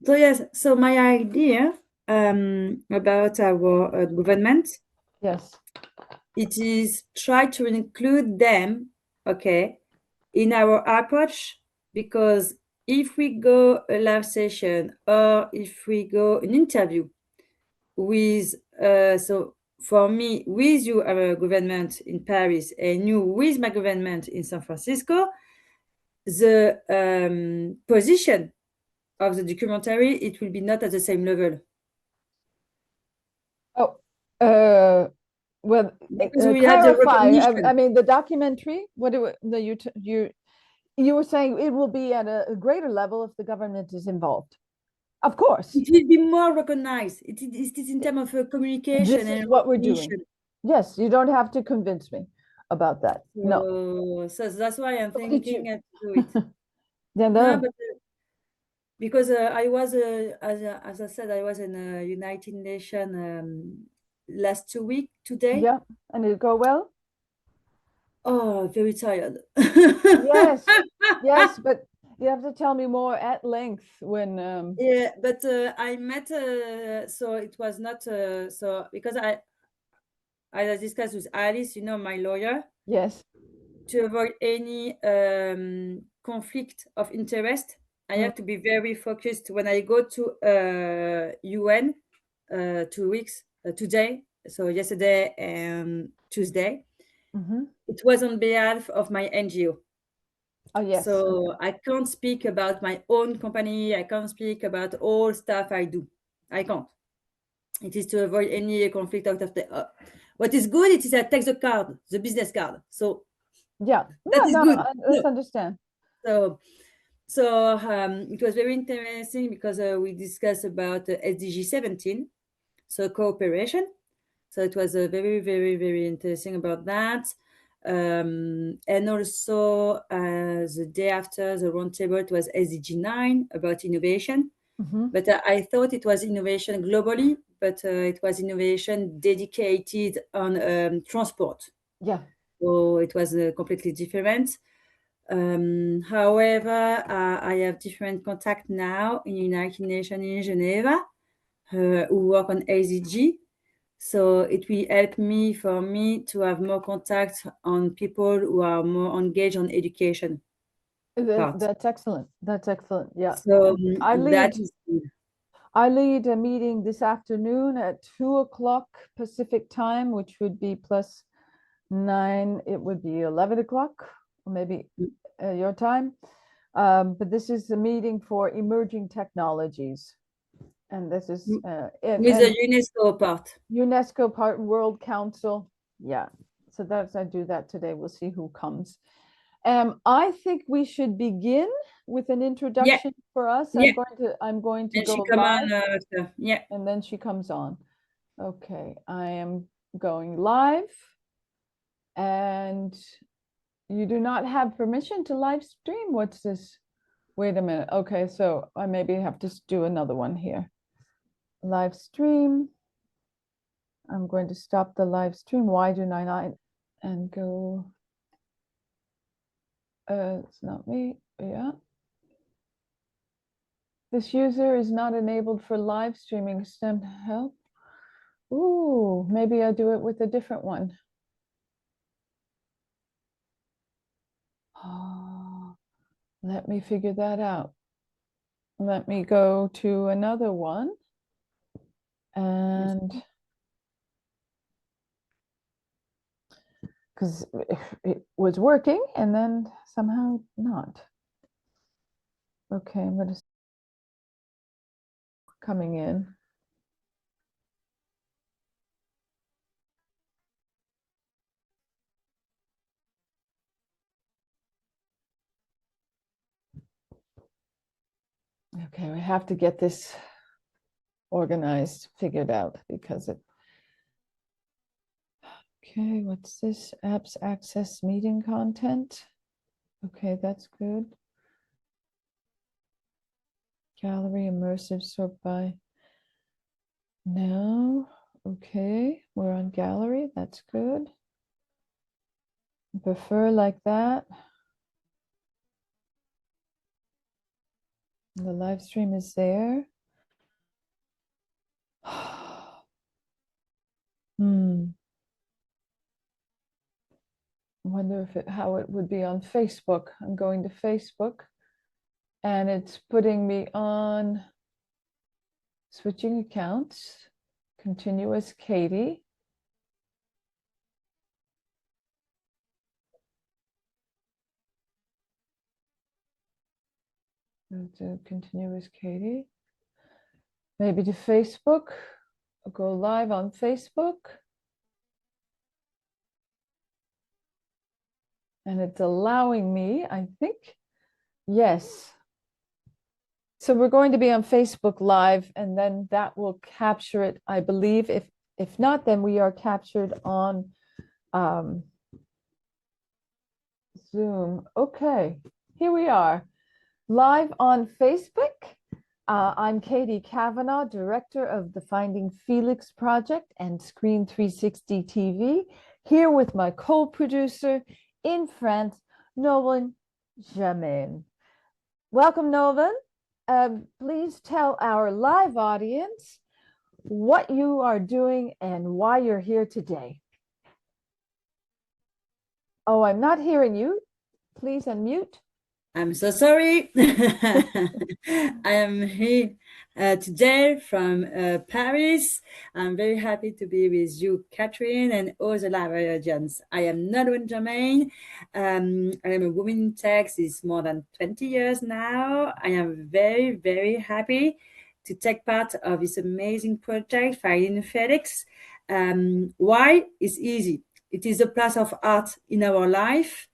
So yes, so my idea about our government, Yes. it is try to include them, okay, in our approach, because if we go a live session or if we go an interview with so for me with you, our government in Paris, and you with my government in San Francisco, the position of the documentary, it will be not at the same level. Oh, well, Because we have the clarify. recognition. I mean, the documentary. What do you were saying? It will be at a greater level if the government is involved. Of course, It will be more recognized. It is in terms of communication this is and what we're doing. recognition. Yes, you don't have to convince me about that. No. So that's why I'm What did you? thinking to do it. Yeah, No, no. but because I was, as I said, I was in a United Nations last 2 weeks today. Yeah, and it go well. Oh, very tired. Yes, yes, but you have to tell me more at length when. Yeah, but I met, so it was not, so because I discussed with Alice, my lawyer, Yes. to avoid any conflict of interest. I have to be very focused when I go to UN 2 weeks today. So yesterday and Tuesday, it was on behalf of my NGO. Oh, yes. So I can't speak about my own company. I can't speak about all stuff I do. I can't. It is to avoid any conflict out of the. What is good? It is I take the card, the business card. So Yeah. that is No, good. let's understand. So it was very interesting because we discussed about SDG 17, so cooperation. So it was very, very, very interesting about that. And also the day after the roundtable, it was SDG 9 about innovation. But I thought it was innovation globally, but it was innovation dedicated on transport. Yeah. So it was completely different. However, I have different contact now in United Nations in Geneva who work on AZG. So it will help me to have more contact on people who are more engaged on education part. That's excellent. That's excellent. Yeah. So I that lead. is good. I lead a meeting this afternoon at 2 o'clock Pacific time, which would be +9. It would be 11 o'clock, or maybe your time. But this is a meeting for emerging technologies, and this is With the UNESCO part. UNESCO part, World Council. Yeah. So I do that today. We'll see who comes. I think we should begin with an introduction for us. Yeah. I'm going to And go she come live. on after. Yeah. And then she comes on. Okay, I am going live. And you do not have permission to live stream. What's this? Wait a minute. Okay, so I maybe have to do another one here. Live stream. I'm going to stop the live stream. Why do I not? And go. It's not me. Yeah. This user is not enabled for live streaming. Stem help. Ooh, maybe I do it with a different one. Oh, let me figure that out. Let me go to another one. And because it was working and then somehow not. Okay, I'm going to coming in. Okay, we have to get this organized, figured out, because it. Okay, what's this? Apps access meeting content. Okay, that's good. Gallery immersive sort by. No. Okay, we're on gallery. That's good. Prefer like that. The live stream is there. Hmm. I wonder if how it would be on Facebook. I'm going to Facebook and it's putting me on switching accounts, continuous Katie. Go to continuous Katie. Maybe to Facebook. I'll go live on Facebook. And it's allowing me, I think, yes. So we're going to be on Facebook Live, and then that will capture it, I believe. If not, then we are captured on Zoom. Okay, here we are, live on Facebook. I'm Katie Kavanaugh, director of the Finding Felix project and Screen 360 TV, here with my co-producer in France, Nolan Jamin. Welcome, Nolan. Please tell our live audience what you are doing and why you're here today. Oh, I'm not hearing you. Please unmute. I'm so sorry. I am here today from Paris. I'm very happy to be with you, Catherine, and all the live audience. I am Nolwenn Germain. I am a woman in tech since more than 20 years now. I am very, very happy to take part of this amazing project, Finding Felix. Why? It's easy. It is a place of art in our life.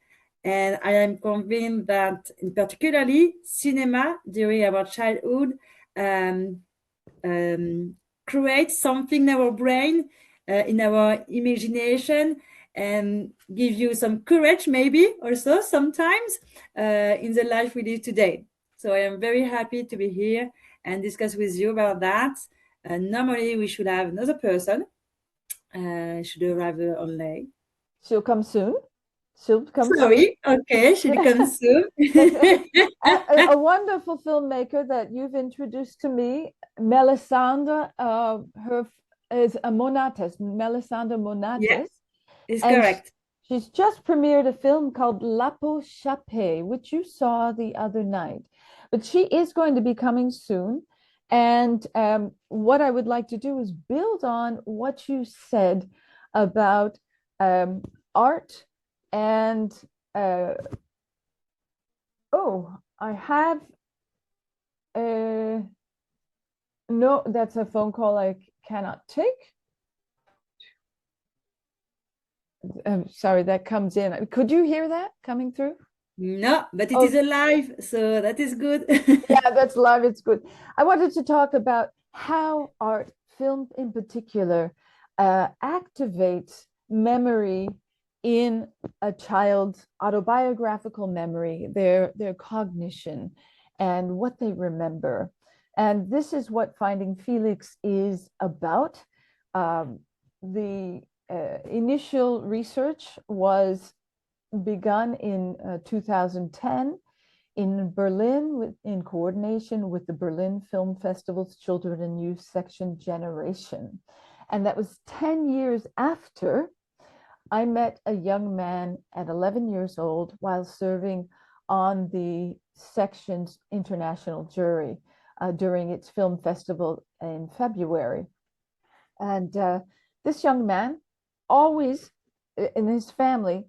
And I am convinced that, in particularly, cinema during our childhood creates something in our brain, in our imagination, and give you some courage, maybe also sometimes in the life we live today. So I am very happy to be here and discuss with you about that. Normally, we should have another person. Should arrive only. She'll come soon. She'll come Sorry. Okay, she'll come soon. A wonderful filmmaker that you've introduced to me, Mélissandre. Her is a Monates, Mélissandre Monates. Yeah, it's and correct. She's just premiered a film called La Peau Chappée, which you saw the other night. But she is going to be coming soon. And what I would like to do is build on what you said about art and oh, I have no, that's a phone call I cannot take. I'm sorry, that comes in. Could you hear that coming through? No, but it Oh, is alive, so that is good. yeah, that's live. It's good. I wanted to talk about how art, film in particular, activates memory in a child's autobiographical memory, their cognition, and what they remember. And this is what Finding Felix is about. The initial research was begun in 2010 in Berlin in coordination with the Berlin Film Festival's Children and Youth Section Generation. And that was 10 years after I met a young man at 11 years old while serving on the section's international jury during its film festival in February. And this young man always, in his family,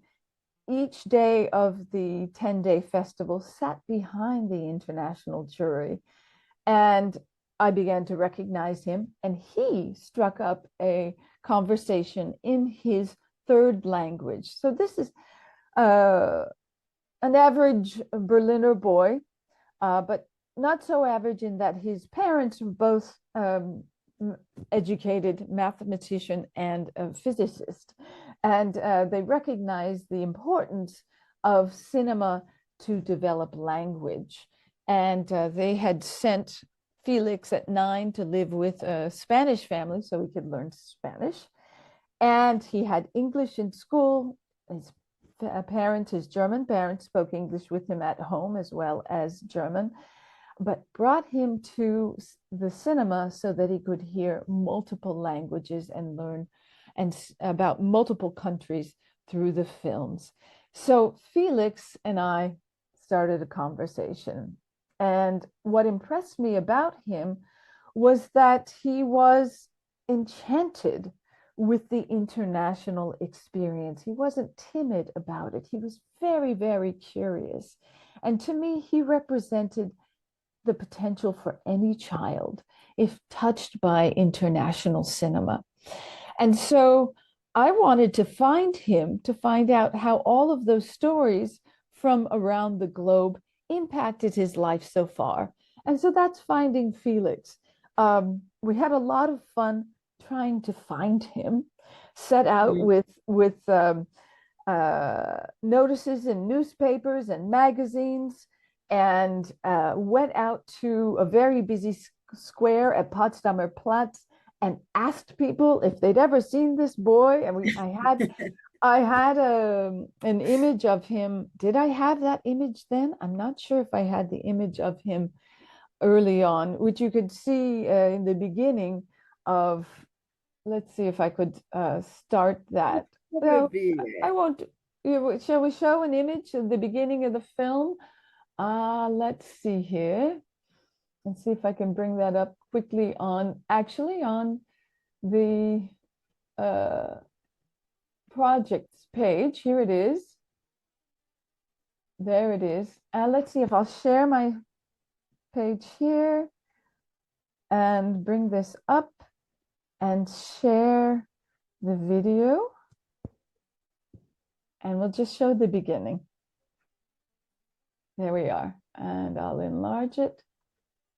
each day of the 10-day festival sat behind the international jury. And I began to recognize him, and he struck up a conversation in his third language. So this is an average Berliner boy, but not so average in that his parents were both educated mathematician and a physicist. And they recognized the importance of cinema to develop language. And they had sent Felix at 9 to live with a Spanish family so he could learn Spanish. And he had English in school. His parents, his German parents, spoke English with him at home as well as German. but brought him to the cinema so that he could hear multiple languages and learn about multiple countries through the films. So Felix and I started a conversation. And what impressed me about him was that he was enchanted with the international experience. He wasn't timid about it. He was very, very curious. And to me, he represented the potential for any child if touched by international cinema. And so I wanted to find him to find out how all of those stories from around the globe impacted his life so far. And so that's Finding Felix. We had a lot of fun trying to find him, set out with notices in newspapers and magazines, and went out to a very busy square at Potsdamer Platz and asked people if they'd ever seen this boy. And I had an image of him. Did I have that image then? I'm not sure if I had the image of him early on, which you could see in the beginning of. Let's see if I could start that. No, I won't. Shall we show an image at the beginning of the film? Let's see here. And see if I can bring that up quickly on the projects page. Here it is. There it is. Let's see if I'll share my page here and bring this up and share the video. And we'll just show the beginning. There we are. And I'll enlarge it.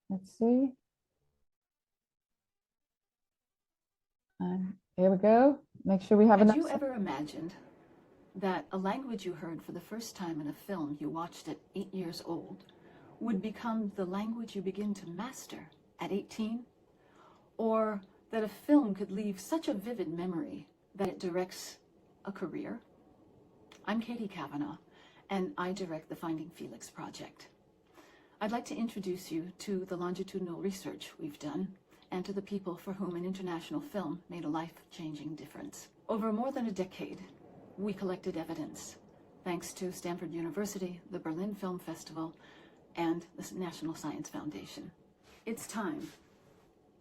Let's see. And here we go. Make sure we have enough. Have you ever imagined that a language you heard for the first time in a film you watched at 8 years old would become the language you begin to master at 18? Or that a film could leave such a vivid memory that it directs a career? I'm Katie Kavanaugh, and I direct the Finding Felix project. I'd like to introduce you to the longitudinal research we've done and to the people for whom an international film made a life-changing difference. Over more than a decade, we collected evidence, thanks to Stanford University, the Berlin Film Festival, and the National Science Foundation. It's time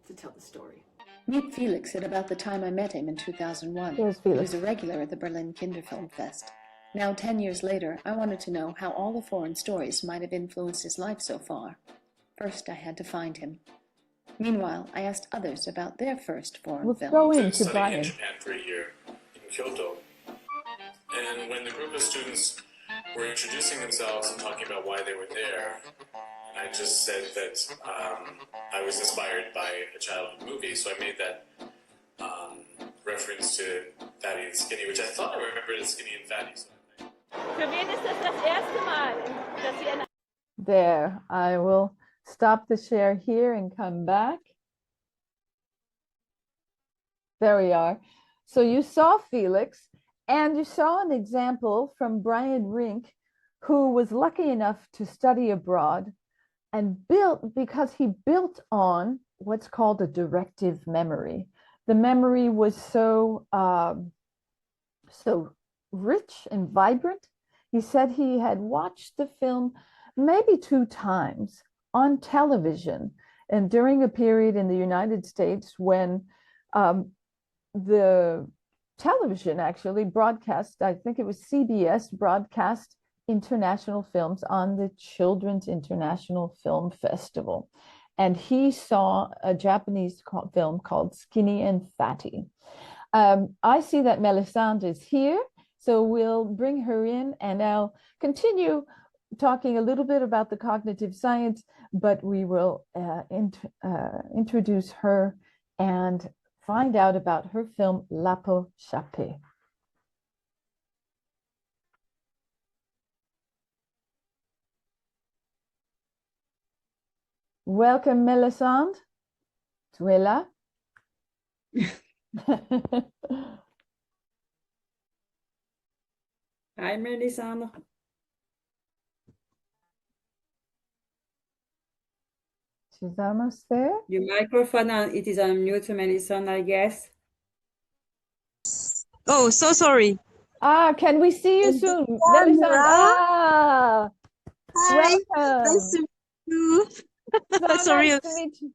to tell the story. Meet Felix at about the time I met him in 2001. Here's He Felix. was a regular at the Berlin Kinderfilm Fest. Now, 10 years later, I wanted to know how all the foreign stories might have influenced his life so far. First, I had to find him. Meanwhile, I asked others about their first foreign Let's film. go I into was studying in Brian. Japan for a year in Kyoto. And when the group of students were introducing themselves and talking about why they were there, I just said that I was inspired by a childhood movie, so I made that reference to Fatty and Skinny, which I thought I remembered as Skinny and Fatty. So There, I will stop the share here and come back. There we are. So you saw Felix, and you saw an example from Brian Rink, who was lucky enough to study abroad and because he built on what's called a directive memory. The memory was so rich and vibrant. He said he had watched the film maybe 2 times on television, and during a period in the United States when the television actually broadcast, I think it was CBS, broadcast international films on the Children's International Film Festival. And he saw a Japanese film called Skinny and Fatty. I see that Mélissandre is here, so we'll bring her in and I'll continue talking a little bit about the cognitive science, but we will introduce her and find out about her film La Peau Chappée. Welcome, Mélissandre. Tu es là? Hi, Mélissandre. She's almost there. Your microphone, it is on mute, Mélissandre, I guess. Oh, so sorry. Can we see you And soon? camera. Mélissandre, Hi, nice welcome. to meet you. So Sorry, nice to meet you.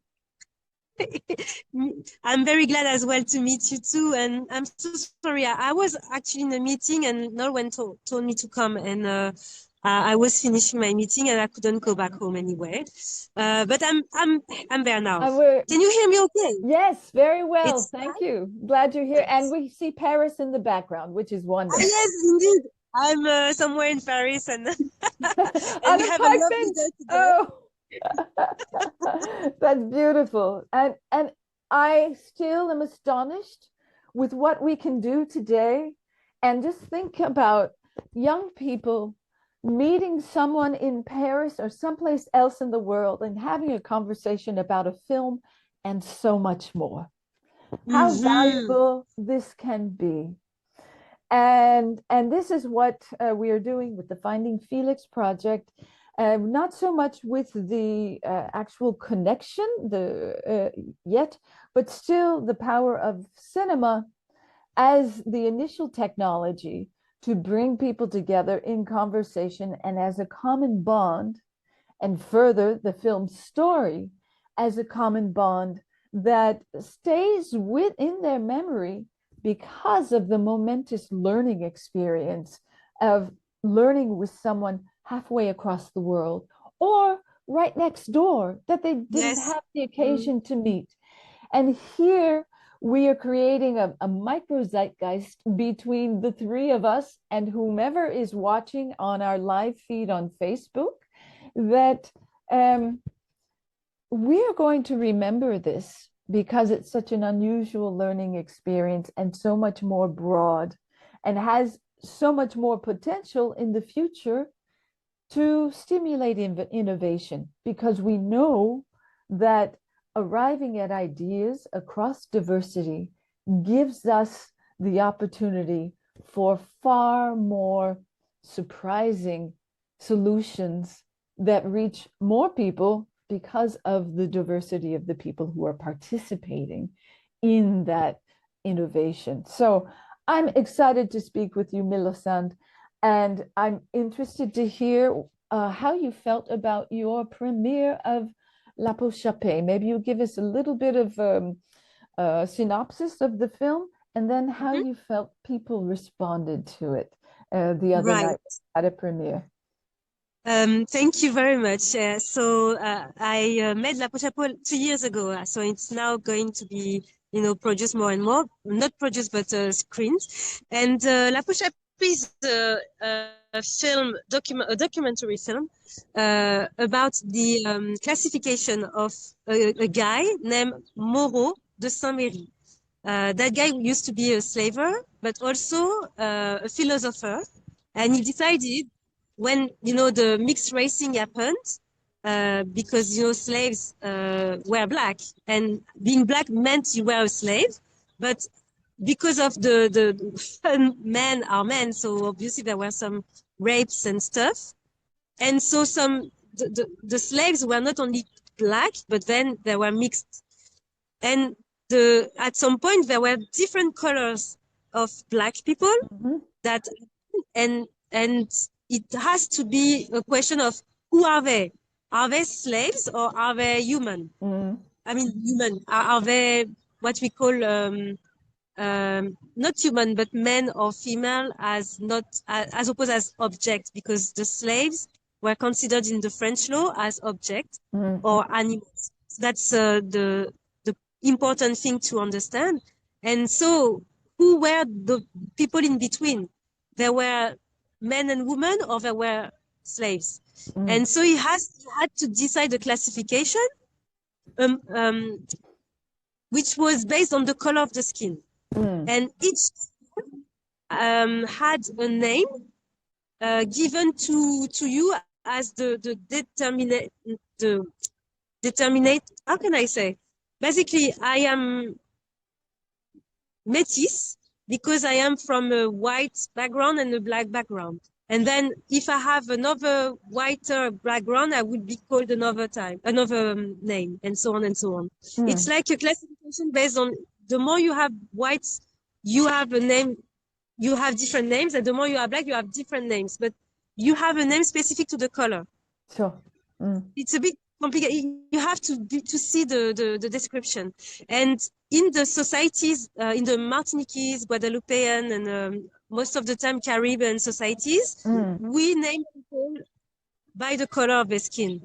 I'm very glad as well to meet you too. And I'm so sorry. I was actually in a meeting and no one told me to come. And I was finishing my meeting and I couldn't go back home anyway. But I'm there now. Can you hear me okay? Yes, very well. It's Thank you. Glad you're here. And we see Paris in the background, which is wonderful. yes, indeed. I'm somewhere in Paris and, and we have a lovely day today. Oh, that's beautiful. And I still am astonished with what we can do today. And just think about young people meeting someone in Paris or someplace else in the world and having a conversation about a film and so much more. How valuable this can be. And this is what we are doing with the Finding Felix project. Not so much with the actual connection yet, but still the power of cinema as the initial technology to bring people together in conversation and as a common bond, and further the film's story as a common bond that stays within their memory because of the momentous learning experience of learning with someone halfway across the world or right next door that they didn't have the occasion to meet. And here we are creating a micro zeitgeist between the three of us and whomever is watching on our live feed on Facebook, that we are going to remember this because it's such an unusual learning experience and so much more broad and has so much more potential in the future to stimulate innovation, because we know that arriving at ideas across diversity gives us the opportunity for far more surprising solutions that reach more people because of the diversity of the people who are participating in that innovation. So I'm excited to speak with you, Mélissandre, and I'm interested to hear how you felt about your premiere of La Pochappée. Maybe you give us a little bit of a synopsis of the film, and then how you felt people responded to it the other night at a premiere. Thank you very much. I made La Pochappée 2 years ago, so it's now going to be, produced more and more. Not produced, but screened. And La Pochappée is a film, a documentary film about the classification of a guy named Moreau de Saint-Méry. That guy used to be a slaver, but also a philosopher, and he decided, when the mixed racing happened, because slaves were black, and being black meant you were a slave, but because of the men are men, so obviously there were some rapes and stuff, and so the slaves were not only black, but then they were mixed, and at some point there were different colors of black people that and it has to be a question of who are they? Are they slaves or are they human? I mean, human. Are they what we call not human, but men or female, as not as opposed as objects, because the slaves were considered in the French law as objects or animals. So that's the important thing to understand. And so, who were the people in between? There were men and women, or there were slaves. And so he had to decide a classification, which was based on the color of the skin. And each had a name given to you as the determinate. How can I say? Basically, I am métis because I am from a white background and a black background. And then if I have another whiter background, I would be called another name, and so on and so on. It's like a classification based on the more you have whites, you have a name, you have different names, and the more you are black, you have different names. But you have a name specific to the color. Sure. It's a bit complicated. You have to see the description. And in the societies, in the Martiniquese, Guadeloupean, and most of the time Caribbean societies, we name people by the color of their skin.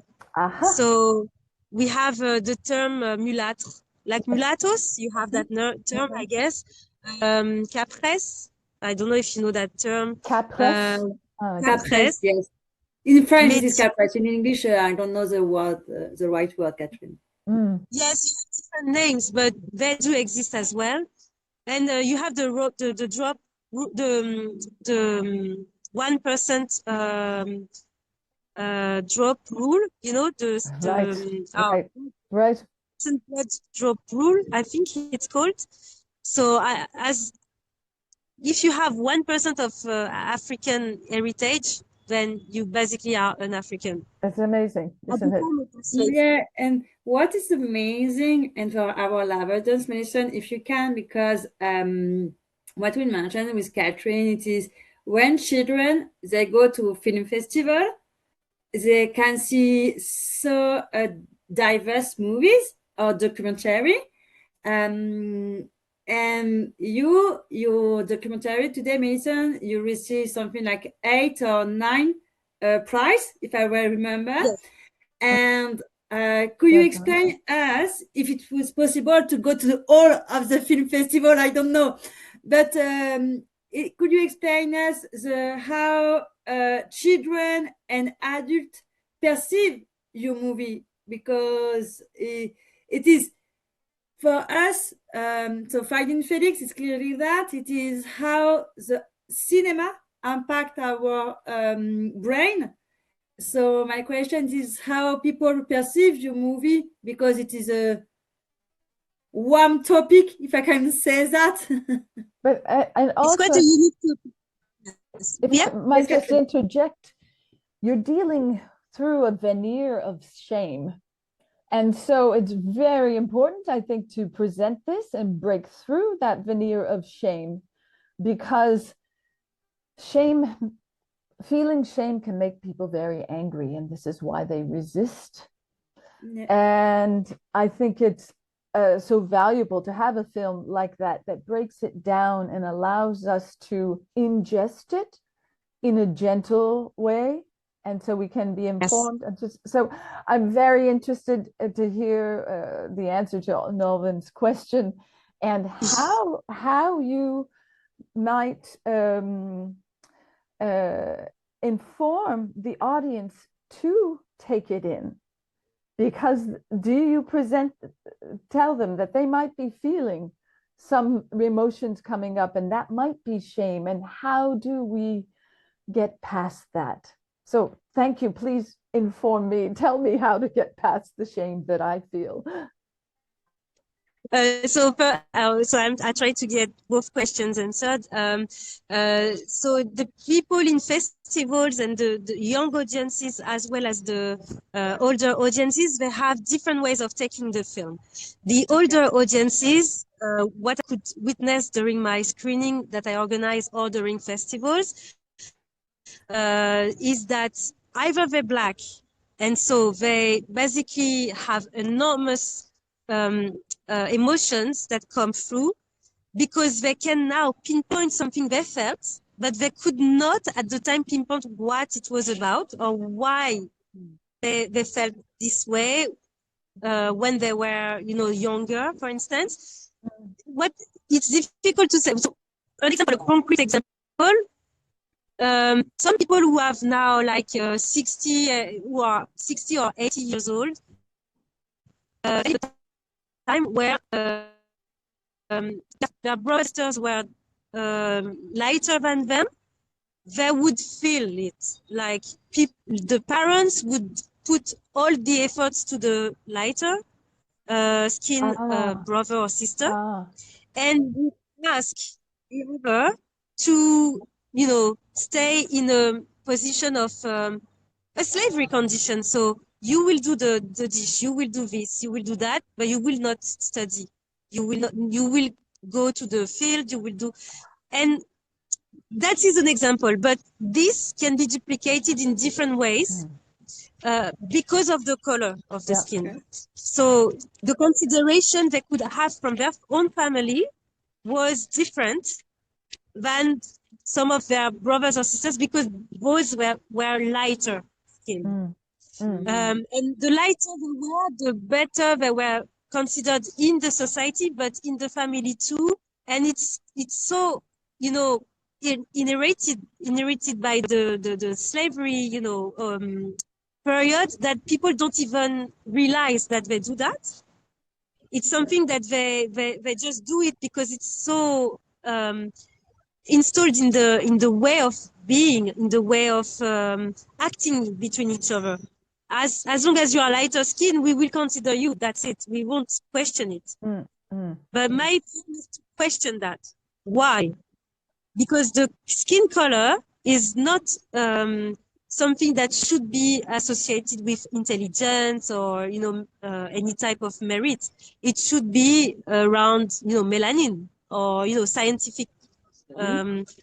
So we have the term mulâtre. Like mulattoes, you have that term, I guess. Capres, I don't know if you know that term. Capres? Capres, yes. In French, it is capres. In English, I don't know the word, the right word, Catherine. Yes, you have different names, but they do exist as well. And you have the 1% drop rule. You know, right. Drop rule, I think it's called. So if you have 1% of African heritage, then you basically are an African. That's amazing, isn't it? Yeah, and what is amazing, and for our lovers, Mélissandre, if you can, because what we mentioned with Catherine, it is when children, they go to film festival, they can see so diverse movies or documentary. And your documentary today, Mélissandre, you received something like 8 or 9 prize, if I well remember. Yes. And could you explain us if it was possible to go to all of the film festival? I don't know, but could you explain us how children and adults perceive your movie? Because it is for us, so Finding Felix is clearly that it is how the cinema impact our brain. So my question is how people perceive your movie, because it is a warm topic, if I can say that. But and also, it's quite a unique topic. If I might just interject, you're dealing through a veneer of shame. And so it's very important, I think, to present this and break through that veneer of shame, because feeling shame can make people very angry, and this is why they resist. Yeah. And I think it's so valuable to have a film like that breaks it down and allows us to ingest it in a gentle way, and so we can be informed. Yes. So I'm very interested to hear the answer to Norvin's question, and how you might inform the audience to take it in. Because do you tell them that they might be feeling some emotions coming up, and that might be shame, and how do we get past that? So thank you. Please inform me. Tell me how to get past the shame that I feel. So I try to get both questions answered. So the people in festivals and the young audiences, as well as the older audiences, they have different ways of taking the film. The older audiences, what I could witness during my screening that I organize or during festivals, is that either they're black, and so they basically have enormous emotions that come through, because they can now pinpoint something they felt, but they could not at the time pinpoint what it was about or why they felt this way when they were, younger, for instance. What it's difficult to say. So, an example, a concrete example. Some people who have now 60, who are 60 or 80 years old, time where their brothers were lighter than them, they would feel it. Like the parents would put all the efforts to the lighter skin brother or sister, and would ask the other to, stay in a position of a slavery condition. So you will do the dish, you will do this, you will do that, but you will not study. You will go to the field, you will do, and that is an example, but this can be duplicated in different ways because of the color of the skin. Okay. So the consideration they could have from their own family was different than some of their brothers or sisters because boys were lighter skin. And the lighter they were, the better they were considered in the society, but in the family too. And it's so, you know, inherited by the slavery, period that people don't even realize that they do that. It's something that they just do it because it's so installed in the way of being, in the way of acting between each other. As long as you are lighter skin, we will consider you. That's it. We won't question it. But my plan is to question that. Why? Because the skin color is not something that should be associated with intelligence or any type of merit. It should be around melanin or scientific terms.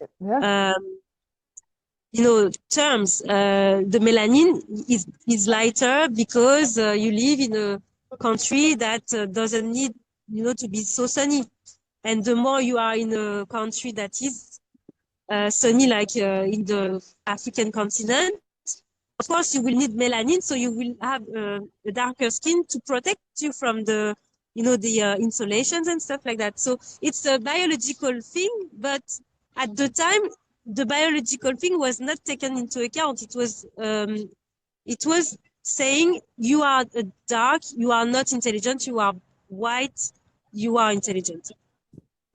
The melanin is lighter because you live in a country that doesn't need to be so sunny, and the more you are in a country that is sunny, like in the African continent, of course you will need melanin, so you will have a darker skin to protect you from the insolations and stuff like that. So it's a biological thing, but at the time the biological thing was not taken into account. It was saying you are dark, you are not intelligent, you are white, you are intelligent.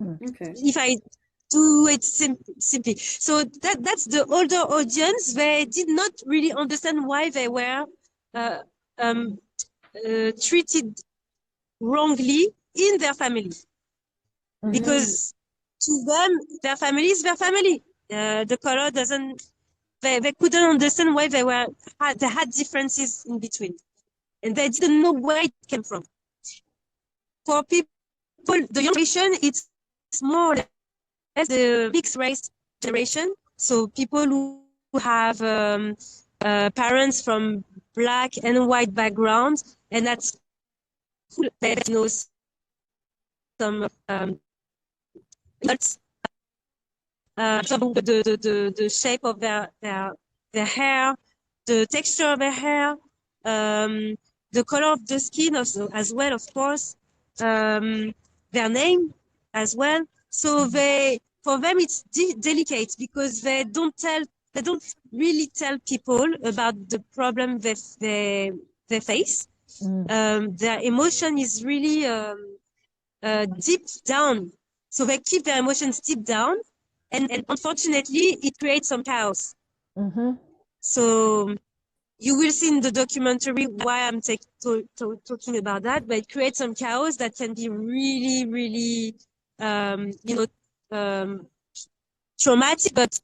Okay. If I do it simply. So that's the older audience. They did not really understand why they were treated wrongly in their family. Because to them, their family is their family. The color doesn't, they couldn't understand why they had differences in between. And they didn't know where it came from. For people, the young generation, it's more or less the mixed race generation. So people who have parents from black and white backgrounds, and that's cool. They know some the shape of their hair, the texture of their hair, the color of the skin also, as well, of course, their name as well. So for them it's delicate because they don't really tell people about the problem they face. Their emotion is really deep down. So they keep their emotions deep down, and unfortunately, it creates some chaos. So you will see in the documentary why I'm talking about that, but it creates some chaos that can be really, really, traumatic, but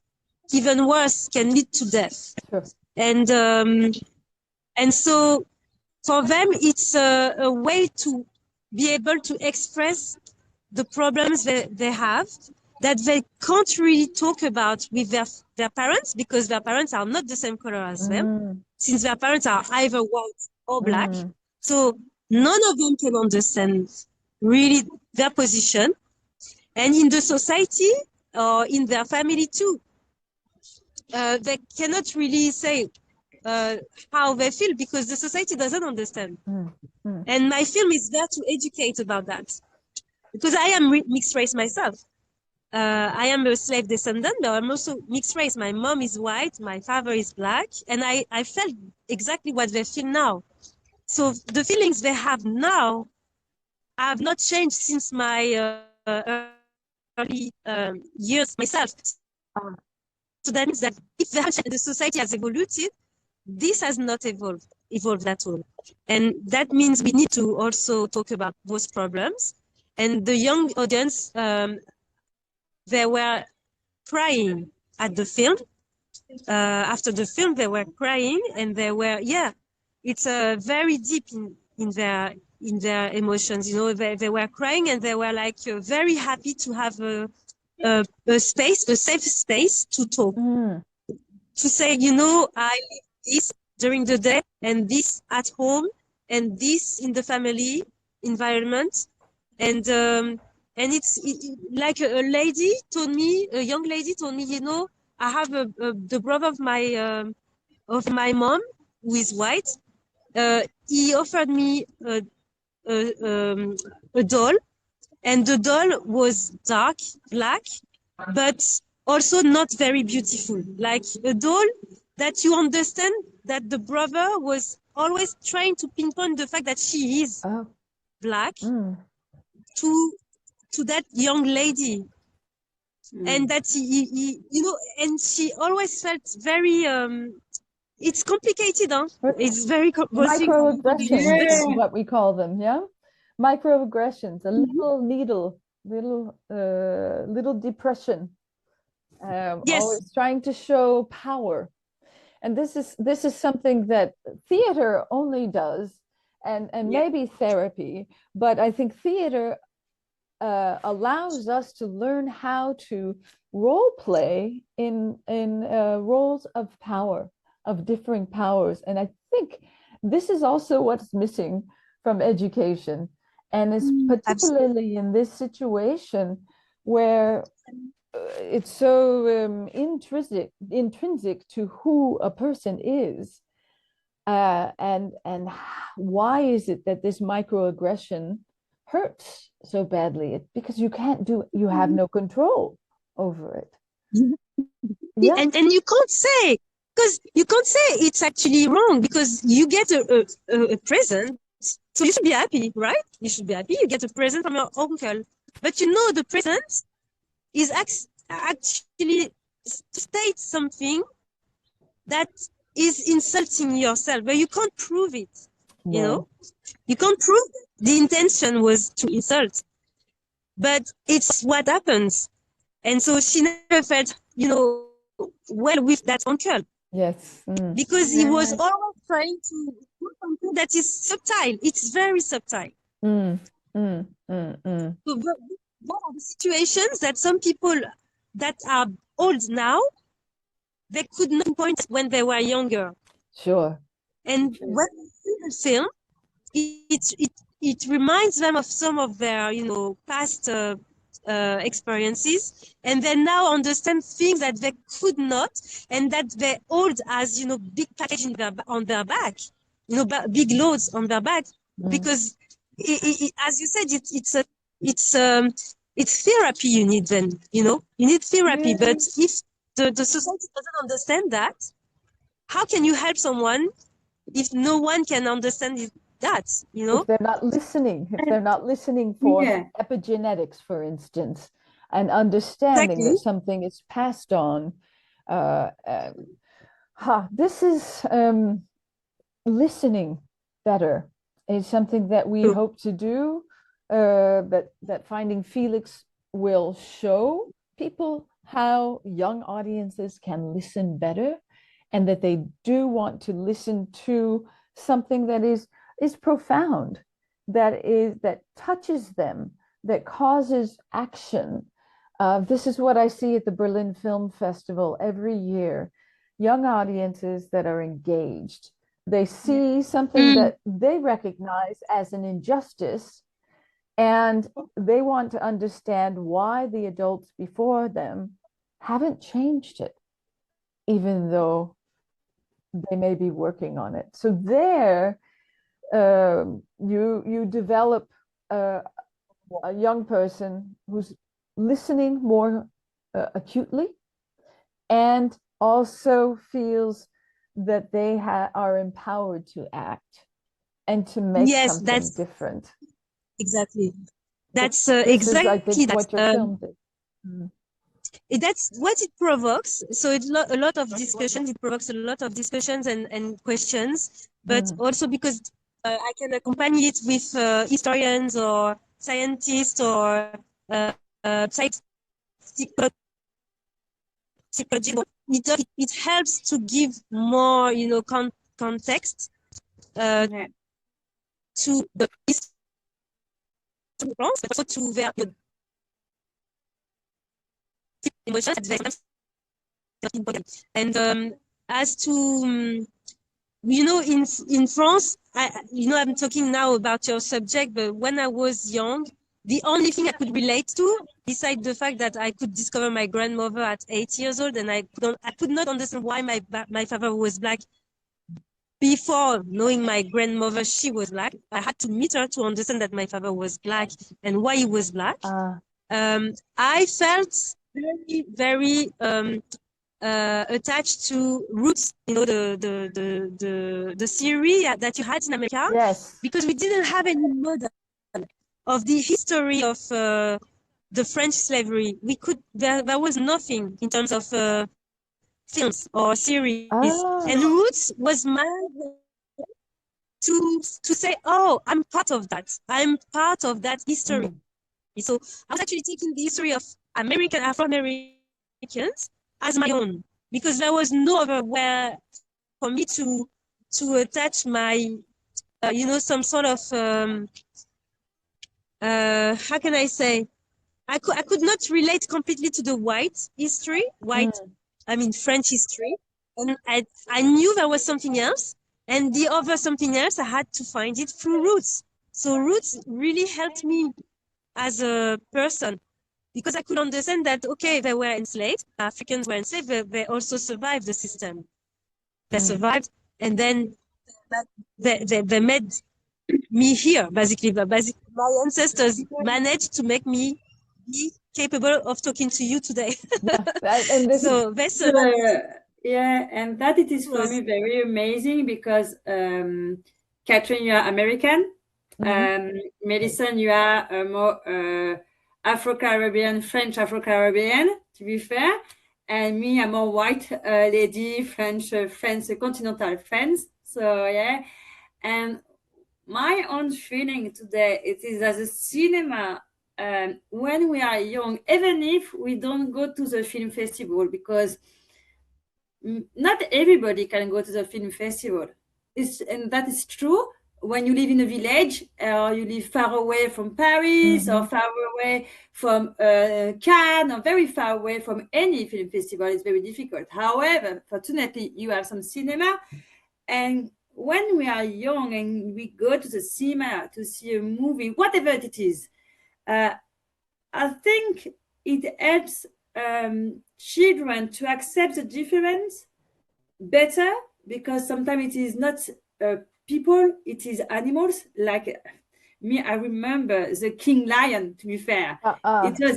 even worse, can lead to death. Sure. And so for them, it's a way to be able to express the problems they have that they can't really talk about with their parents, because their parents are not the same color as them, since their parents are either white or black. So none of them can understand really their position. And in the society or in their family too, they cannot really say how they feel because the society doesn't understand. And my film is there to educate about that. Because I am mixed race myself. I am a slave descendant, but I'm also mixed race. My mom is white, my father is black, and I felt exactly what they feel now. So the feelings they have now have not changed since my early years myself. So that means that if the society has evolved, this has not evolved at all. And that means we need to also talk about those problems. And the young audience, they were crying at the film after the film, they were crying, and they were, yeah, it's very deep in their emotions. You know, they were crying, and they were like very happy to have a space, a safe space to talk, Mm. to say, you know, I live this during the day, and this at home, and this in the family environment, and it's like a lady told me, a young lady told me, you know, I have the brother of my mom who is white. He offered me a, um, a doll, and the doll was dark black, but also not very beautiful. Like a doll that you understand that the brother was always trying to pinpoint the fact that she is Oh. black Mm. to that young lady, and that he you know, and she always felt very it's complicated, huh? It's very Microaggressions but is what we call them, yeah? Microaggressions, a little needle, little depression, yes, always trying to show power. And this is something that theater only does, and maybe therapy, but I think theater allows us to learn how to role play in roles of power, of differing powers. And I think this is also what's missing from education, and is particularly in this situation where it's so intrinsic to who a person is. And why is it that this microaggression hurts so badly? Because you have no control over it. Yeah. and you can't say, because you can't say it's actually wrong, because you get a present, so you should be happy, right? You should be happy. You get a present from your uncle, but you know the present is actually states something that is insulting yourself, but you can't prove it. You know, you can't prove the intention was to insult, but it's what happens. And so she never felt, you know, well with that uncle. Yes. Because he was always trying to do something that is subtle. It's very subtle. So what are the situations that some people that are old now, they could not point when they were younger? Sure. And when they see the film, it reminds them of some of their, you know, past experiences, and they now understand things that they could not, and that they hold as, you know, big package on their back, you know, big loads on their back, because as you said, it's therapy you need. Then, you know, you need therapy. But if the society doesn't understand that, how can you help someone if no one can understand that, you know? If they're not listening for epigenetics, for instance, and understanding that something is passed on. This is listening better is something that we hope to do, that Finding Felix will show people how young audiences can listen better, and that they do want to listen to something that is profound, that touches them, that causes action. This is what I see at the Berlin Film Festival every year. Young audiences that are engaged. They see something that they recognize as an injustice, and they want to understand why the adults before them haven't changed it, even though they may be working on it. So there, you develop a young person who's listening more acutely, and also feels that they are empowered to act and to make something different. Exactly. That's this exactly is, I think, what your film did. That's what it provokes. So it's a lot of discussions. It provokes a lot of discussions and questions, but also because I can accompany it with historians or scientists or psychologists it helps to give more, context Yeah. to the history of France, but also to their emotions at the same time. And as to in France, I'm talking now about your subject, but when I was young, the only thing I could relate to, besides the fact that I could discover my grandmother at 8 years old, and I could not understand why my father was black before knowing my grandmother, she was black. I had to meet her to understand that my father was black and why he was black. I felt very, very attached to Roots, the series that you had in America, Yes. because we didn't have any model of the history of the French slavery. There was nothing in terms of films or series, and Roots was my way to say, oh, I'm part of that. I'm part of that history. So I was actually taking the history of Afro-Americans as my own, because there was no other way for me to attach my, some sort of, how can I say? I could not relate completely to the white history, French history. And I knew there was something else. And the other something else, I had to find it through Roots. So Roots really helped me as a person, because I could understand that, okay, they were enslaved, Africans were enslaved, they also survived the system. They survived, and then they made me here, basically. But basically, my ancestors managed to make me be capable of talking to you today. And this so they survived. Yeah, and that it is for me very amazing because Catherine, you are American. Mélissandre, you are more Afro-Caribbean, French Afro-Caribbean, to be fair. And me, I'm more white lady, French, continental French. So, yeah. And my own feeling today, it is as a cinema, when we are young, even if we don't go to the film festival, because not everybody can go to the film festival. And that is true when you live in a village, or you live far away from Paris, or far away from Cannes, or very far away from any film festival. It's very difficult. However, fortunately, you have some cinema. And when we are young and we go to the cinema to see a movie, whatever it is, I think it helps children to accept the difference better, because sometimes it is not people, it is animals. Like me, I remember the King Lion, to be fair. It was,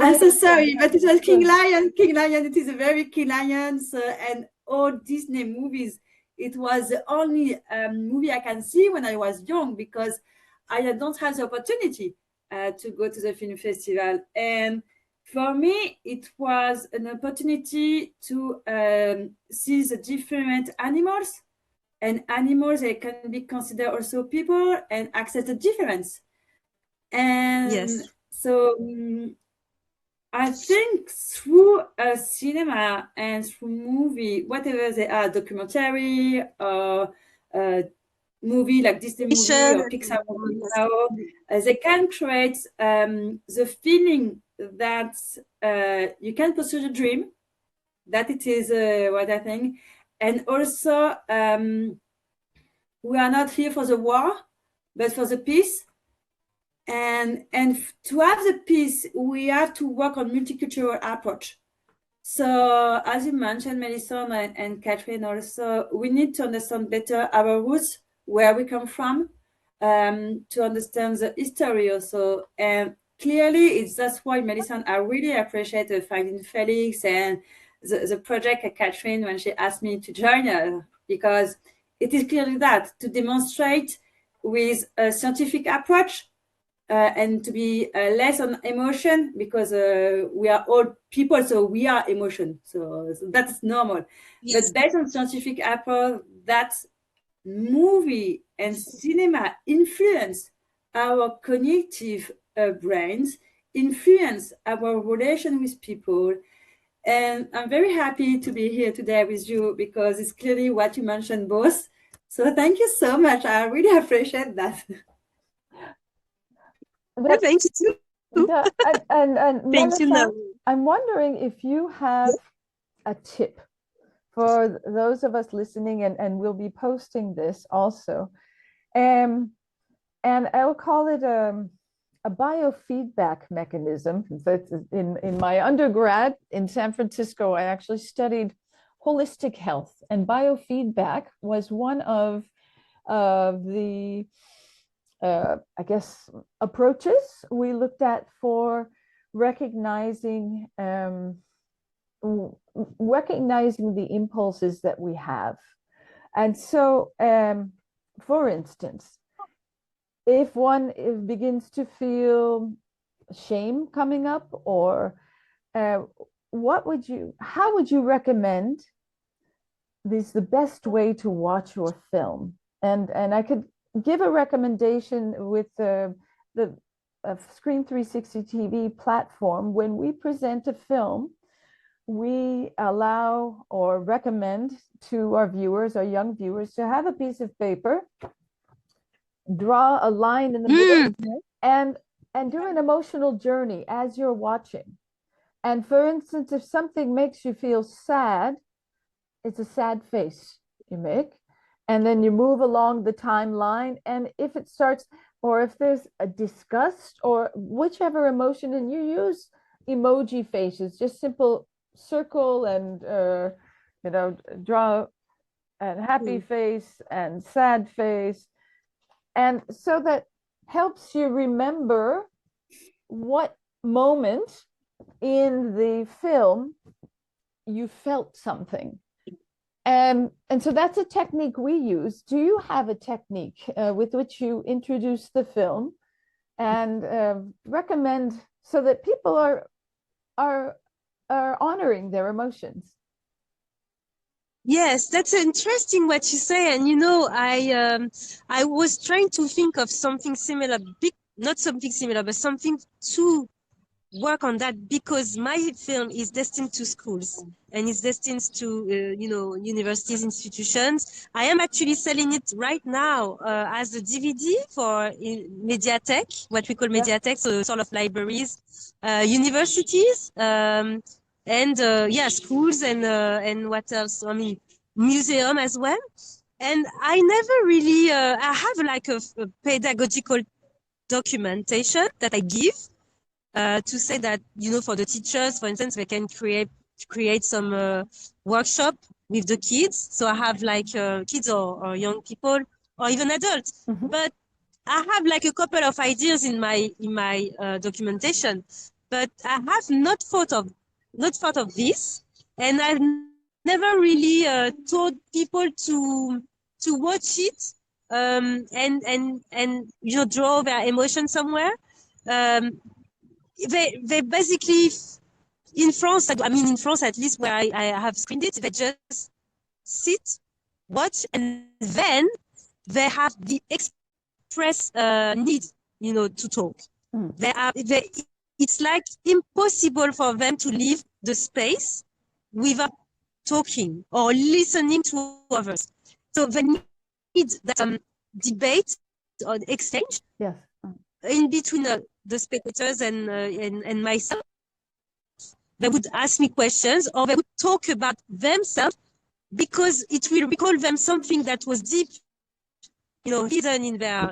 I'm so sorry, but it was King Lion. King Lion, it is a very King Lion. And all Disney movies, it was the only movie I can see when I was young, because I don't have the opportunity to go to the film festival. And for me, it was an opportunity to see the different animals, and animals, they can be considered also people, and accept the difference. And so I think through a cinema and through movie, whatever they are, documentary or movie like Disney movie or Pixar movie, they can create the feeling that you can pursue the dream, that it is what I think. And also, we are not here for the war, but for the peace. And to have the peace, we have to work on multicultural approach. So as you mentioned, Mélissandre and Catherine, also, we need to understand better our roots, where we come from, to understand the history also. And clearly, that's why, Mélissandre, I really appreciate the finding FELIX and the project at Catherine when she asked me to join her, because it is clearly that, to demonstrate with a scientific approach, and to be less on emotion, because we are all people, so we are emotion. So that's normal. Yes. But based on scientific approach, that movie and cinema influence our cognitive brains, influence our relation with people, And I'm very happy to be here today with you because it's clearly what you mentioned both. So thank you so much. I really appreciate that. But Thank you too. and Thank you, Mélissandre, Naomi. I'm wondering if you have a tip for those of us listening, and we'll be posting this also. And I will call it a biofeedback mechanism. That in my undergrad in San Francisco, I actually studied holistic health, and biofeedback was one of the I guess approaches we looked at for recognizing recognizing the impulses that we have. And so, for instance, if one begins to feel shame coming up, or how would you recommend this the best way to watch your film? And I could give a recommendation with the Screen 360 TV platform. When we present a film, we allow or recommend to our viewers, our young viewers, to have a piece of paper, draw a line in the middle, and do an emotional journey as you're watching. And for instance, if something makes you feel sad, it's a sad face you make. And then you move along the timeline. And if it starts, or if there's a disgust or whichever emotion, and you use emoji faces, just simple circle and, draw a happy face and sad face. And so that helps you remember what moment in the film you felt something. And so that's a technique we use. Do you have a technique with which you introduce the film and recommend so that people are honoring their emotions? Yes, that's interesting what you say. And I was trying to think of something similar, not something similar, but something to work on that, because my film is destined to schools and is destined to universities, institutions. I am actually selling it right now as a DVD for Mediatek, what we call Mediatek, so sort of libraries, universities, and schools, and what else? I mean, museum as well. And I never really I have like a pedagogical documentation that I give to say that, for the teachers, for instance, they can create some workshop with the kids. So I have like kids or young people or even adults. But I have like a couple of ideas in my documentation, but I have not thought of this, and I've never really told people to watch it and draw their emotion somewhere. They basically, in France, in France at least, where I have screened it, they just sit, watch, and then they have the express need, to talk. It's like impossible for them to leave the space without talking or listening to others. So they need that debate or exchange. Yes. In between the spectators and myself. They would ask me questions, or they would talk about themselves, because it will recall them something that was deep, hidden in their,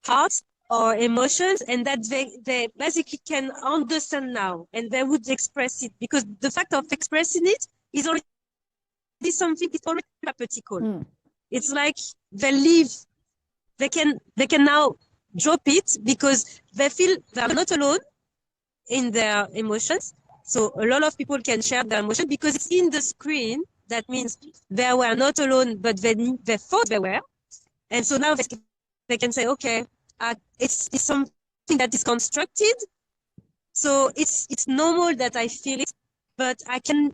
hearts or emotions, and that they basically can understand now, and they would express it, because the fact of expressing it is already something, it's already therapeutical. It's like they can now drop it, because they feel they're not alone in their emotions. So a lot of people can share their emotion because it's in the screen. That means they were not alone, but they thought they were. And so now they can say, okay, it's something that is constructed. So it's normal that I feel it, but I can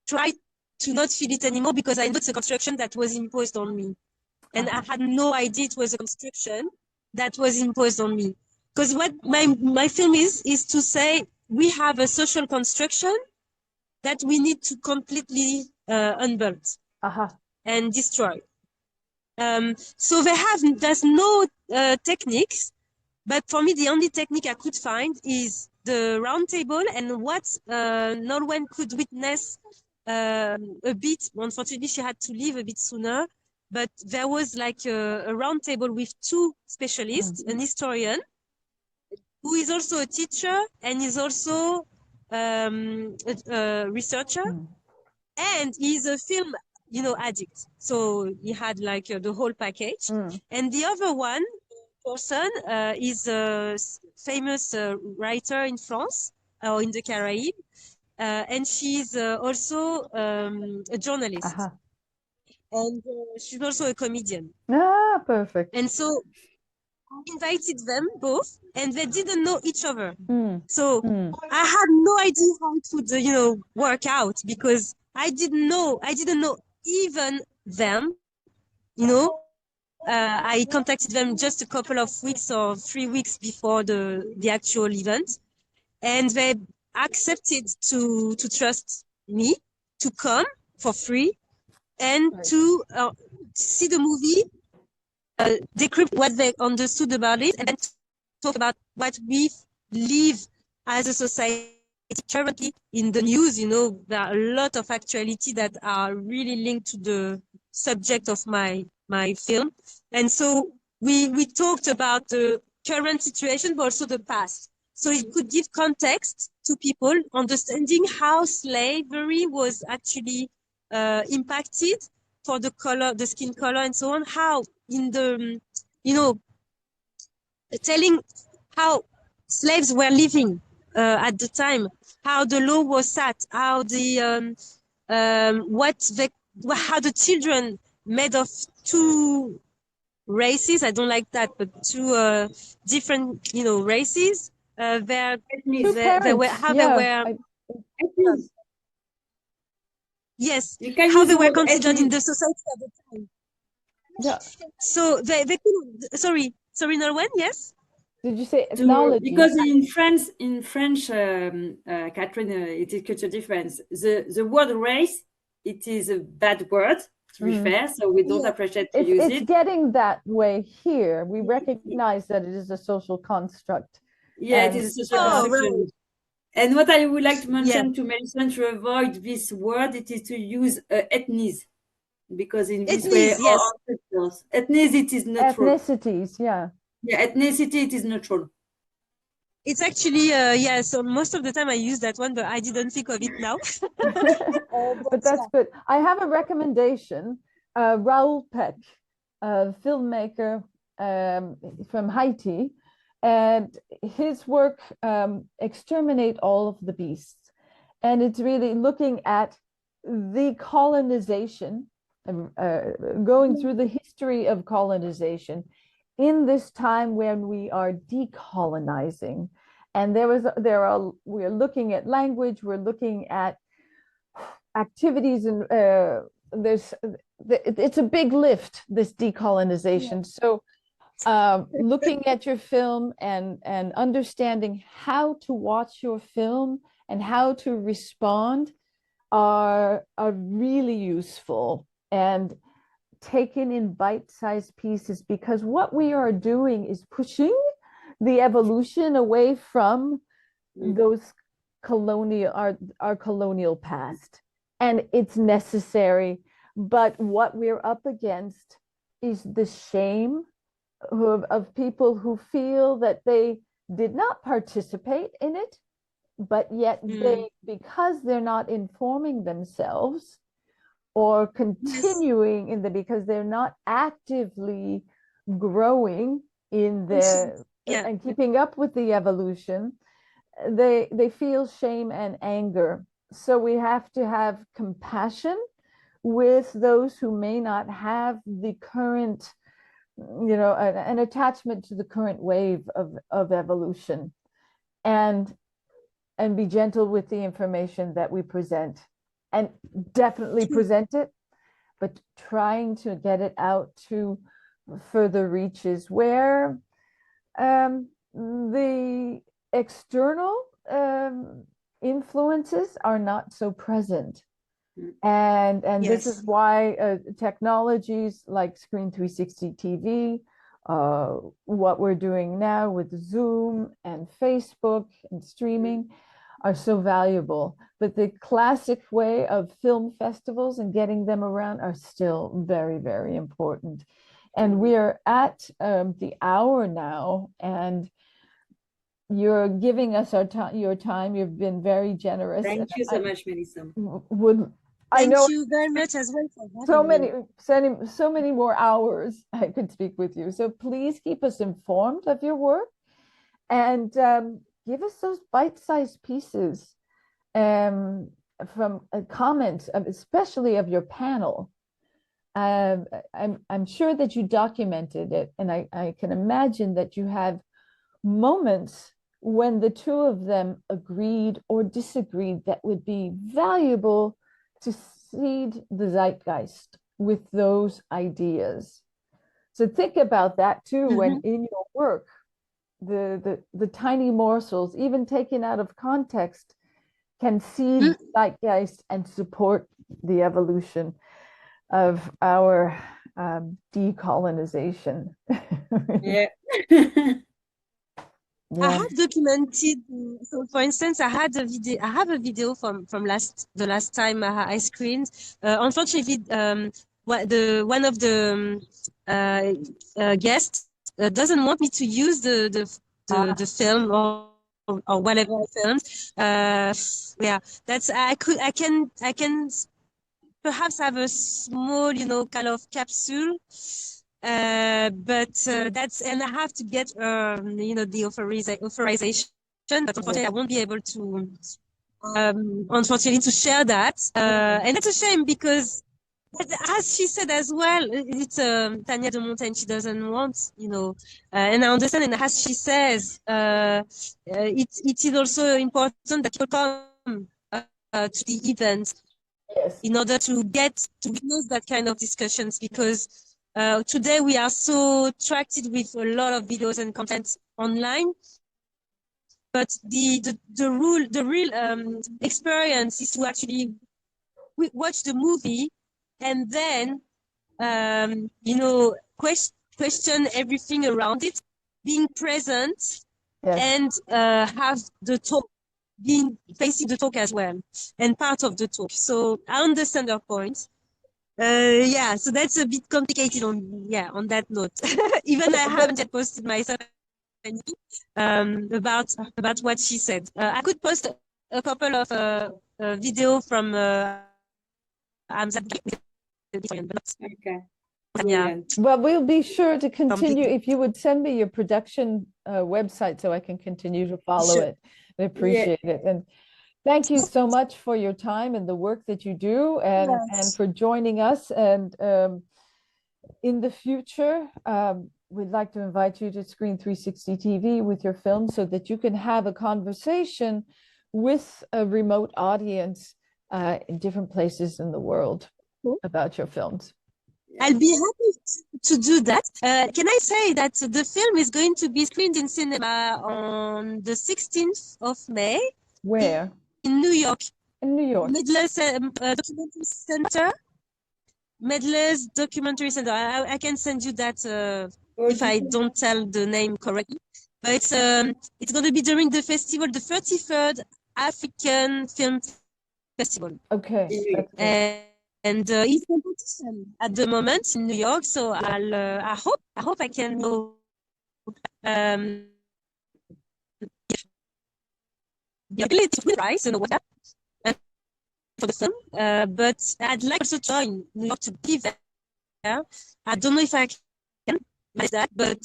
try to not feel it anymore, because I know it's a construction that was imposed on me. And I had no idea it was a construction that was imposed on me. Because what my film is to say, we have a social construction that we need to completely unbuild and destroy. So there's no techniques, but for me, the only technique I could find is the round table, and what Nolwenn could witness a bit. Unfortunately, she had to leave a bit sooner, but there was like a round table with two specialists, an historian, who is also a teacher and is also a researcher, and he's a film, addict. So he had like the whole package. And the other one person is a famous writer in France or in the Caribbean, and she's also a journalist, and she's also a comedian. Perfect. And so I invited them both, and they didn't know each other. So I had no idea how it would, work out, because I didn't know even them, I contacted them just a couple of weeks or 3 weeks before the actual event, and they accepted to trust me to come for free and to see the movie, decrypt what they understood about it, and then talk about what we live as a society currently in the news. There are a lot of actuality that are really linked to the subject of my film. And so we talked about the current situation, but also the past. So it could give context to people understanding how slavery was actually impacted for the color, the skin color, and so on. How in the, telling how slaves were living at the time, how the law was set, how the how the children made of two races. I don't like that, but two different, races. They were how they were. Yes, how they were considered in the society at the time. Yeah. So they could, sorry, Nolwenn, yes? Did you say ethnology? Because in French, Catherine, it is culture difference. The word race, it is a bad word, to be fair, so we don't appreciate to use it. It's getting that way here. We recognize that it is a social construct. Yeah, it is a social construction. Right. And what I would like to mention to Mélissandre, to avoid this word, it is to use ethnies, because in this way, yes. Ethnicity is neutral. Ethnicities, yeah. Yeah, ethnicity, it is neutral. It's actually, so most of the time I use that one, but I didn't think of it now. But that's good. I have a recommendation. Raoul Peck, a filmmaker from Haiti, and his work, Exterminate All of the Beasts. And it's really looking at the colonization, going through the history of colonization in this time when we are decolonizing. And we're looking at language, we're looking at activities, and it's a big lift, this decolonization. So looking at your film and understanding how to watch your film and how to respond are really useful, and taken in bite-sized pieces, because what we are doing is pushing the evolution away from those our colonial past, and it's necessary. But what we're up against is the shame of people who feel that they did not participate in it, but yet because they're not informing themselves or continuing because they're not actively growing in and keeping up with the evolution, they feel shame and anger. So we have to have compassion with those who may not have the current, an attachment to the current wave of evolution, and be gentle with the information that we present, and definitely present it, but trying to get it out to further reaches where the external influences are not so present. Mm. And this is Yes. why technologies like Screen 360 TV, what we're doing now with Zoom and Facebook and streaming are so valuable. But the classic way of film festivals and getting them around are still very, very important. And we're at the hour now, and you're giving us your time. You've been very generous. Thank And you so I much, Mélissandre. would, I Thank know you very much as well for so having me. many, so many more hours I could speak with you. So please keep us informed of your work, and give us those bite-sized pieces from comments, especially of your panel. I'm sure that you documented it, and I can imagine that you have moments when the two of them agreed or disagreed that would be valuable to seed the zeitgeist with those ideas. So think about that too when in your work, the tiny morsels, even taken out of context, can seed zeitgeist and support the evolution of our decolonization. Yeah. I Yeah. have documented. So, for instance, I have a video from the last time I screened. Unfortunately, one of the guests doesn't want me to use the film or whatever I filmed. Yeah, that's I can perhaps have a small, kind of capsule. But that's, and I have to get, the authorization, but unfortunately I won't be able to, unfortunately, to share that. And that's a shame because, as she said as well, it's Tanya de Montaigne, she doesn't want, and I understand, and as she says, it is also important that people come to the event Yes. in order to get to witness that kind of discussions, because today we are so attracted with a lot of videos and content online, but the real experience is to actually watch the movie and then question everything around it, being present, Yes. and have the talk, being facing the talk as well, and part of the talk. So I understand your point. Yeah, so that's a bit complicated on that note. Even I haven't yet posted myself about what she said. I could post a couple of video from Amzad, Okay. yeah. Brilliant. Well, we'll be sure to continue. If you would send me your production website so I can continue to follow Sure. it. I appreciate it. And thank you so much for your time and the work that you do, and for joining us. And in the future, we'd like to invite you to Screen 360 TV with your film so that you can have a conversation with a remote audience in different places in the world about your films. I'll be happy to do that. Can I say that the film is going to be screened in cinema on the 16th of May? Where? In New York. In New York. Medler's Documentary Center. Medler's Documentary Center. I can send you that if I don't tell the name correctly. But it's going to be during the festival, the 33rd African Film Festival. Okay. And it's competition at the moment in New York, so I hope I can know the ability to win prize and whatever for the film. But I'd like also to join New York to be there. I don't know if I can manage that, but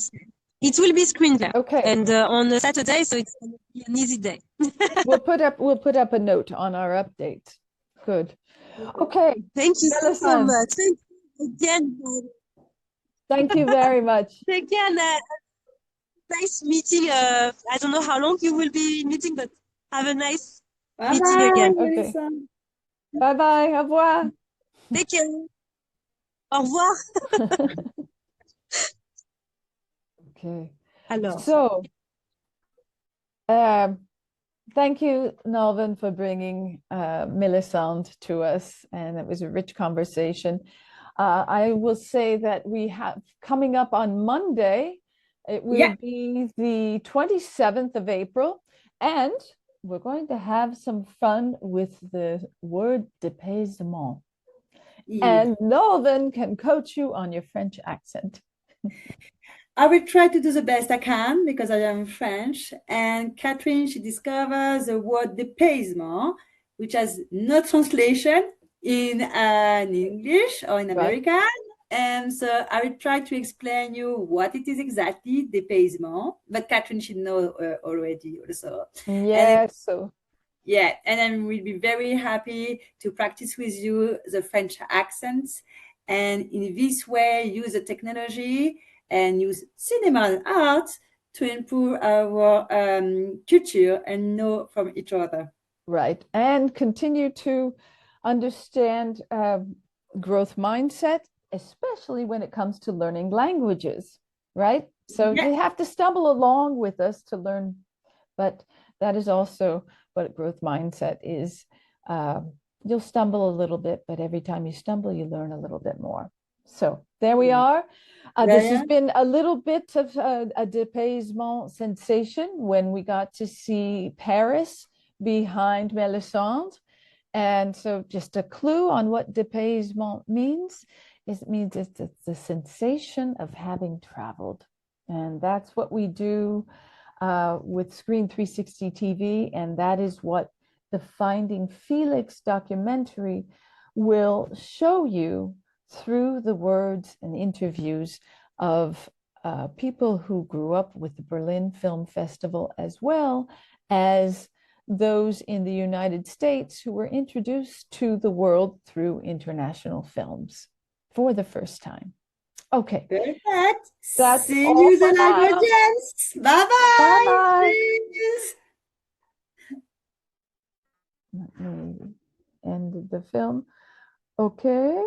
it will be screened there. Okay. And on a Saturday, so it's going to be an easy day. We'll put up a note on our update. Good. Okay. Thank you so Mélissandre, much. Thank you again. Thank you very much. Again, nice meeting. I don't know how long you will be meeting, but have a nice meeting Bye-bye, again. Okay. Mélissandre. Bye-bye. Au revoir. Take care. Au revoir. Okay. Alors. So, Thank you, Nalvin, for bringing Mélissandre to us, and it was a rich conversation. I will say that we have coming up on Monday, it will Yeah. be the 27th of April, and we're going to have some fun with the word dépaysement. Yeah. And Nalvin can coach you on your French accent. I will try to do the best I can because I am French. And Catherine, she discovers the word dépaysement, which has no translation in English or in Right. American. And so I will try to explain you what it is exactly, dépaysement. But Catherine should know already also. And Yes. So yeah, and I will be very happy to practice with you the French accents. And in this way, use the technology and use cinema and art to improve our culture and know from each other. right. And continue to understand growth mindset, especially when it comes to learning languages, right? So Yeah, you have to stumble along with us to learn, but that is also what growth mindset is. You'll stumble a little bit, but every time you stumble, you learn a little bit more. So there we are. This has yeah, been a little bit of a dépaysement sensation when we got to see Paris behind Mélissandre. And so just a clue on what dépaysement means is it means it's the sensation of having traveled. And that's what we do with Screen 360 TV. And that is what the Finding Felix documentary will show you through the words and interviews of people who grew up with the Berlin Film Festival, as well as those in the United States who were introduced to the world through international films for the first time. Okay, perfect. that's See all you for the now. languages. Bye Bye bye. bye. Cheers. Let me end the film. Okay.